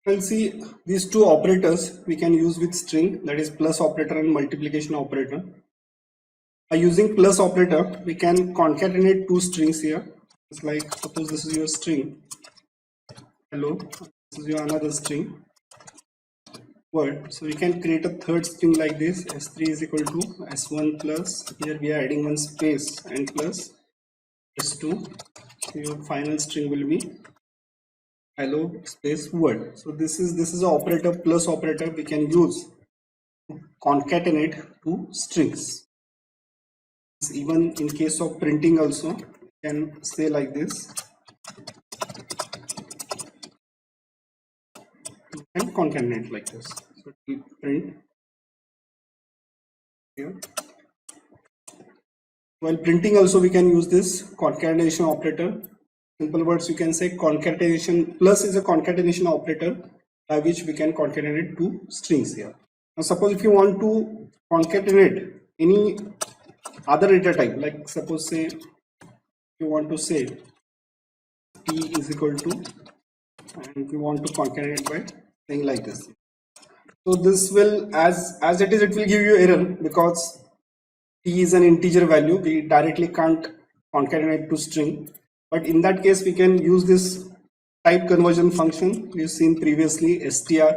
We'll see these two operators we can use with string, that is plus operator and multiplication operator. By using plus operator, we can concatenate two strings here. It's like, suppose this is your string, hello, this is your another string, word. So we can create a third string like this, s3 is equal to s1 plus, here we are adding one space and plus s2. So your final string will be hello space word. So this is an operator, plus operator we can use to concatenate two strings. Even in case of printing also, you can say like this, and concatenate like this. So we print here. While printing also we can use this concatenation operator. Simple words, you can say concatenation plus is a concatenation operator by which we can concatenate two strings here. Now suppose if you want to concatenate any other data type, like suppose say you want to say t is equal to, and we want to concatenate by saying like this. So this will, as it is, it will give you error because t is an integer value. We directly can't concatenate to string. But in that case, we can use this type conversion function we've seen previously, str,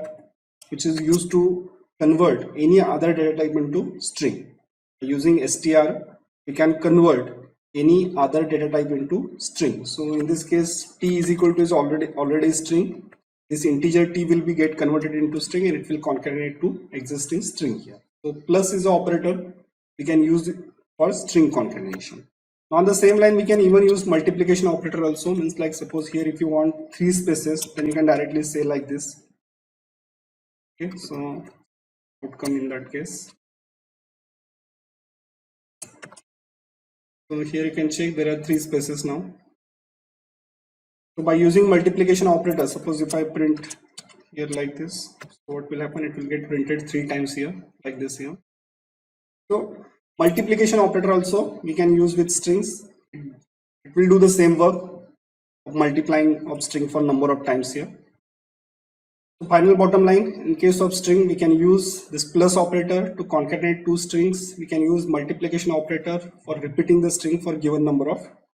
which is used to convert any other data type into string. Using str, we can convert any other data type into string. So in this case, t is equal to is already string. This integer t will be get converted into string and it will concatenate to existing string here. So plus is an operator we can use it for string concatenation. On the same line, we can even use multiplication operator also. Means like suppose here if you want 3 spaces, then you can directly say like this. Okay, so outcome in that case. So here you can check there are 3 spaces now. So by using multiplication operator, suppose if I print here like this, so what will happen? It will get printed 3 times here, like this here. So multiplication operator also we can use with strings. It will do the same work of multiplying of string for number of times here. So final bottom line, in case of string we can use this plus operator to concatenate two strings. We can use multiplication operator for repeating the string for given number of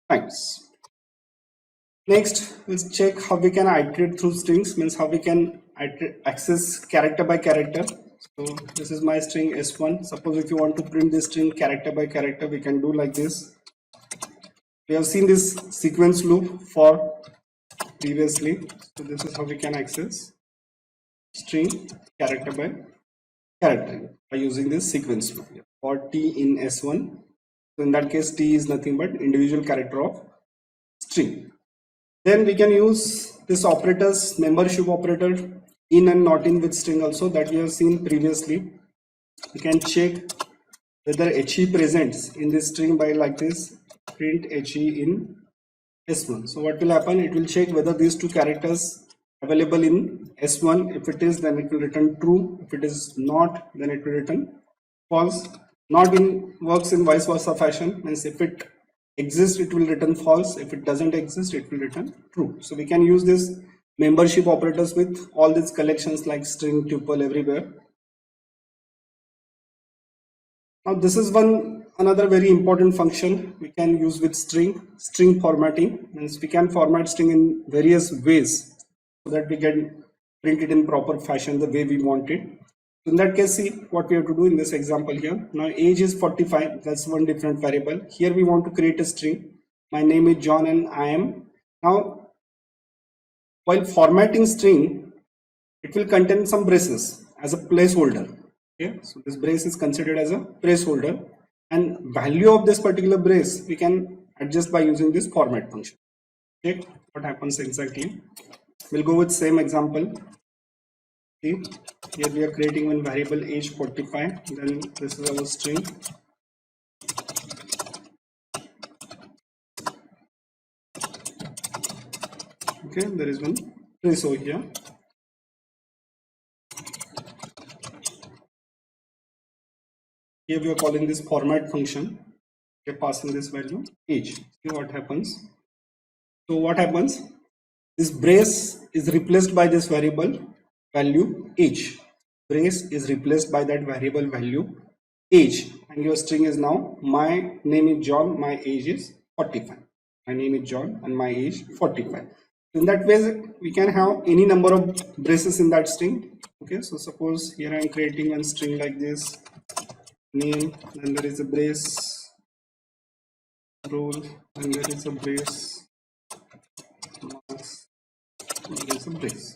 times. Next, let's check how we can iterate through strings, means how we can access character by character. So this is my string s1. Suppose if you want to print this string character by character, we can do like this. We have seen this sequence loop for previously. So this is how we can access string character by character by using this sequence loop for t in s1. So in that case, t is nothing but individual character of string. Then we can use this operators, membership operator, in and not in with string also, that we have seen previously. We can check whether he presents in this string by like this, print he in s1. So what will happen? It will check whether these two characters available in s1. If it is, then it will return true. If it is not, then it will return false. Not in works in vice versa fashion, means if it exists it will return false, if it doesn't exist it will return true. So we can use this membership operators with all these collections like string, tuple, everywhere. Now this is another very important function we can use with string formatting. Means we can format string in various ways so that we can print it in proper fashion the way we want it. So in that case, see what we have to do in this example here. Now age is 45, that's one different variable. Here we want to create a string. My name is John and I am. Now while formatting string, it will contain some braces as a placeholder. Okay, so this brace is considered as a placeholder, and value of this particular brace we can adjust by using this format function. Okay, what happens exactly? We'll go with same example. See, here we are creating one variable age 45, then this is our string. Okay, there is one trace over here. Here we are calling this format function. We are passing this value age. See what happens. So what happens? This brace is replaced by this variable value age. Brace is replaced by that variable value age, and your string is now my name is John, my age is 45. My name is John and my age 45. In that way, we can have any number of braces in that string. Okay, so suppose here I am creating one string like this, name, then there is a brace, role, and there is a brace, marks, and there is a brace.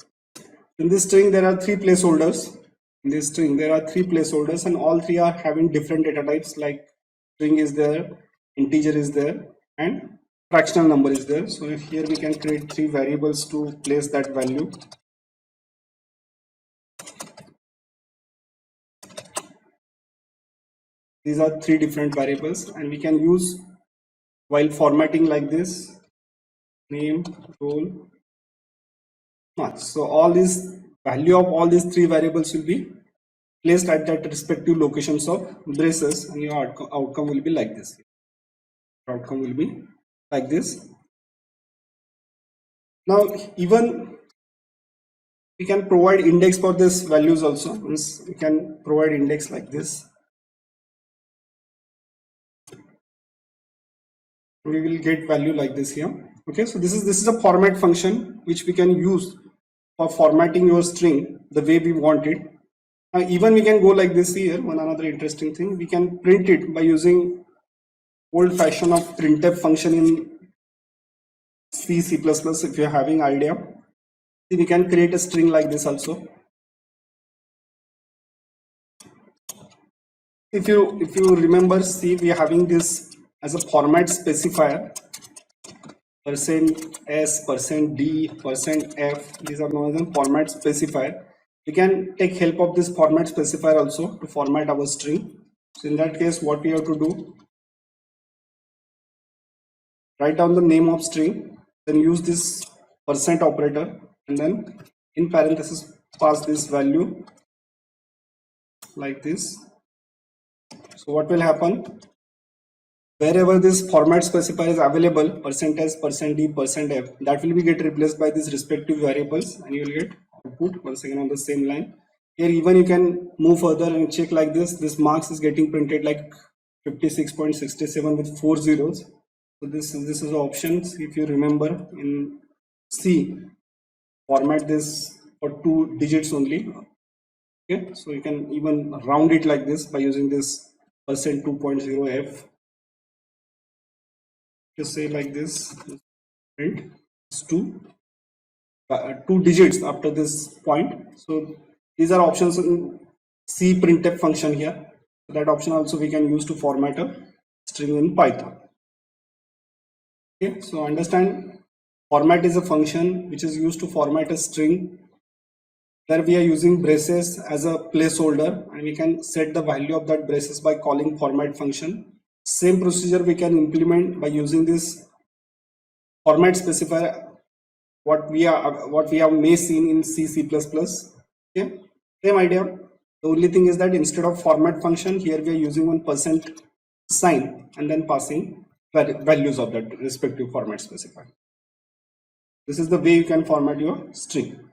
In this string, there are three placeholders. In this string, there are three placeholders, and all three are having different data types, like string is there, integer is there, and fractional number is there. So here we can create three variables to place that value. These are three different variables, and we can use while formatting like this, name, role, marks. So all this value of all these three variables will be placed at that respective locations of braces, and your outcome will be like this. Outcome will be like this. Now even we can provide index for this values also. We can provide index like this. We will get value like this here. Okay, so this is a format function which we can use for formatting your string the way we want it. Even we can go like this here. One another interesting thing, we can print it by using old fashion of printf function in C++. If you're having idea, we can create a string like this also. If you remember, see, we are having this as a format specifier, %s, %d, %f. These are known as a format specifier. We can take help of this format specifier also to format our string. So in that case, what we have to do, write down the name of string, then use this % operator, and then in parenthesis pass this value like this. So what will happen, wherever this format specifier is available, %s, %d, %f, that will be get replaced by these respective variables, and you will get output once again on the same line. Here even you can move further and check like this. This marks is getting printed like 56.67 with 4 zeros. So this is options. If you remember in C, format this for 2 digits only. Okay, so you can even round it like this by using this %2.0f. Just say like this, print is 2 digits after this point. So these are options in C printf function here. That option also we can use to format a string in Python. Okay, so understand, format is a function which is used to format a string. There we are using braces as a placeholder, and we can set the value of that braces by calling format function. Same procedure we can implement by using this format specifier, what we have may seen in C++. Okay, same idea. The only thing is that instead of format function, here we are using one %sign and then passing values of that respective format specifier. This is the way you can format your string.